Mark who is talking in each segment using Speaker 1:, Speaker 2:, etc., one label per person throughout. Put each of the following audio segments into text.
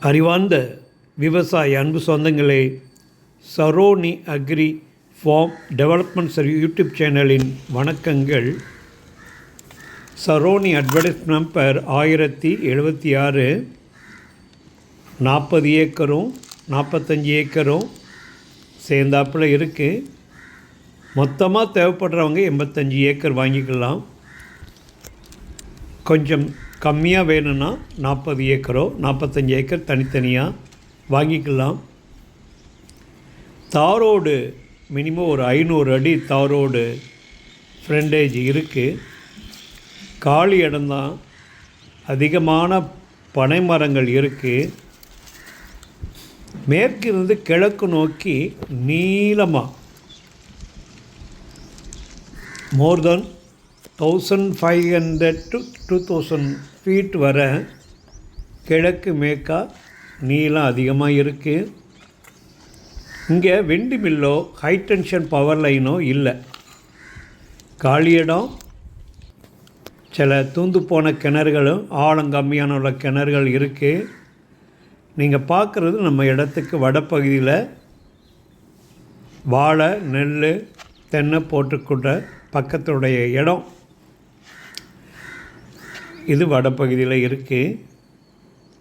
Speaker 1: அறிவார்ந்த விவசாய அன்பு சொந்தங்களே, Saroni agri farm development service YouTube சேனலின் வணக்கங்கள். Saroni advertise number 1076. 40 ஏக்கரும் 45 ஏக்கரும் சேர்ந்தாப்பில் இருக்குது. மொத்தமாக தேவைப்படுறவங்க 85 ஏக்கர் வாங்கிக்கலாம். கொஞ்சம் கம்மியாக வேணும்னா 40 ஏக்கரோ 45 ஏக்கர் தனித்தனியாக வாங்கிக்கலாம். தாரோடு மினிமம் ஒரு 500 அடி தாரோடு ஃப்ரண்டேஜ் இருக்குது. காலி இடம்தான், அதிகமான பனை மரங்கள் இருக்குது. மேற்கிருந்து கிழக்கு நோக்கி நீளமாக மோர் தென் 1500 to 2000 ஃபீட் வர கிழக்கு மேற்கா நீளம் அதிகமாக இருக்குது. இங்கே விண்டு மில்லோ ஹை டென்ஷன் பவர் லைனோ இல்லை. காலியிடம், சில தூந்து போன கிணறுகளும் ஆழம் கம்மியான உள்ள கிணறுகள் இருக்குது. நீங்கள் பார்க்குறது நம்ம இடத்துக்கு வடப்பகுதியில் வாழை நெல் தென்னை போட்டுக்கூட பக்கத்துடைய இடம் இது வடப்பகுதியில் இருக்குது.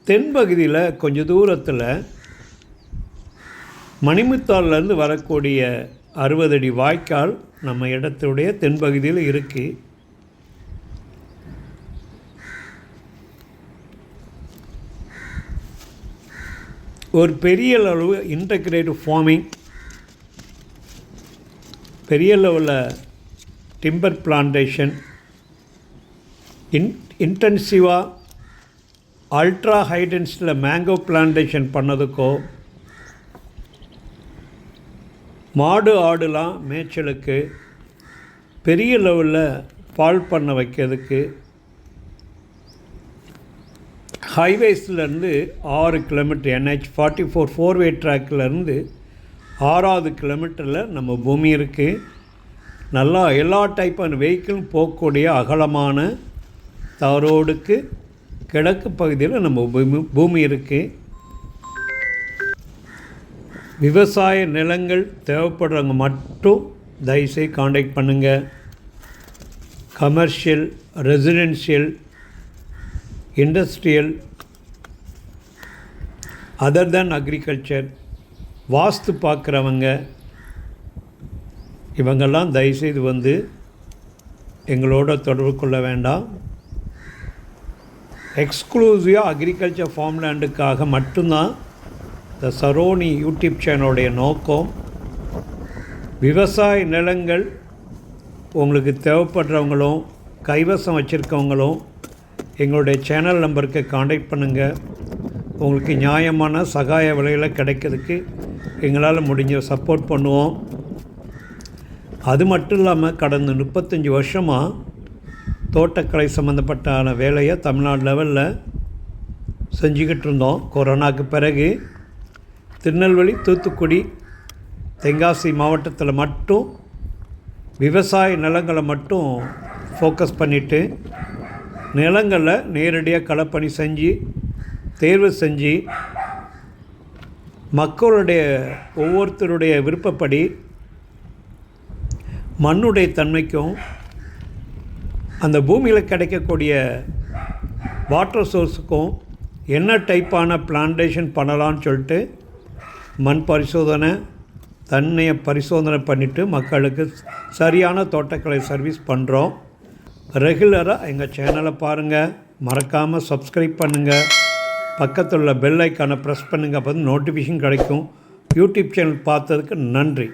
Speaker 1: தென்பகுதியில் கொஞ்சம் தூரத்தில் மணிமுத்தால்லேருந்து வரக்கூடிய 60 அடி வாய்க்கால் நம்ம இடத்துடைய தென்பகுதியில் இருக்குது. ஒரு பெரிய அளவு இன்டகிரேட்டிவ் ஃபார்மிங், பெரிய லெவலில் டிம்பர் பிளான்டேஷன், இன்டென்சிவாக அல்ட்ரா ஹைடென்ஸில் மேங்கோ பிளான்டேஷன் பண்ணதுக்கோ, மாடு ஆடுலாம் மேய்ச்சலுக்கு, பெரிய லெவலில் பால் பண்ண வைக்கிறதுக்கு, ஹைவேஸ்லேருந்து 6 கிலோமீட்டர் NH 44 4-வே ட்ராக்லேருந்து 6வது கிலோமீட்டரில் நம்ம பூமி இருக்குது. நல்லா எல்லா டைப்பான வெஹிக்கிளும் போகக்கூடிய அகலமான தாரோடுக்கு கிழக்கு பகுதியில் நம்ம பூமி இருக்குது. விவசாய நிலங்கள் தேவைப்படுறவங்க மட்டும் தயவுசெய்து காண்டாக்ட் பண்ணுங்கள். Commercial, residential, industrial, other than agriculture, vastu பார்க்குறவங்க இவங்கெல்லாம் தயவுசெய்து வந்து எங்களோட தொடர்பு கொள்ள வேண்டாம். எக்ஸ்க்ளூசிவாக அக்ரிகல்ச்சர் ஃபார்ம் லேண்டுக்காக மட்டும்தான் இந்த சரோனி யூடியூப் சேனலுடைய நோக்கம். விவசாய நிலங்கள் உங்களுக்கு தேவைப்படுறவங்களும் கைவசம் வச்சுருக்கவங்களும் எங்களுடைய சேனல் நம்பருக்கு காண்டாக்ட் பண்ணுங்கள். உங்களுக்கு நியாயமான சகாய விலையில் கிடைக்கிறதுக்கு எங்களால் முடிஞ்ச சப்போர்ட் பண்ணுவோம். அது மட்டும் இல்லாமல் கடந்த 35 வருஷமாக தோட்டக்கலை சம்மந்தப்பட்டான வேலையை தமிழ்நாடு லெவலில் செஞ்சுக்கிட்டு இருந்தோம். கொரோனாவுக்கு பிறகு திருநெல்வேலி, தூத்துக்குடி, தென்காசி மாவட்டத்தில் மட்டும் விவசாய நிலங்களை மட்டும் ஃபோக்கஸ் பண்ணிவிட்டு நிலங்களில் நேரடியாக களப்பணி செஞ்சு தேர்வு செஞ்சு மக்களுடைய ஒவ்வொருத்தருடைய விருப்பப்படி மண்ணுடைய தன்மைக்கும் அந்த பூமியில் கிடைக்கக்கூடிய வாட்டர் சோர்ஸுக்கும் என்ன டைப்பான பிளான்டேஷன் பண்ணலான்னு சொல்லிட்டு மண் பரிசோதனை, தண்ணியை பரிசோதனை பண்ணிவிட்டு மக்களுக்கு சரியான தோட்டக்கலை சர்வீஸ் பண்ணுறோம். ரெகுலராக எங்கள் சேனலை பாருங்கள், மறக்காமல் சப்ஸ்கிரைப் பண்ணுங்கள், பக்கத்தில் உள்ள பெல் ஐக்கானை ப்ரெஸ் பண்ணுங்கள். அப்போ நோட்டிஃபிகேஷன் கிடைக்கும். யூடியூப் சேனல் பார்த்ததுக்கு நன்றி.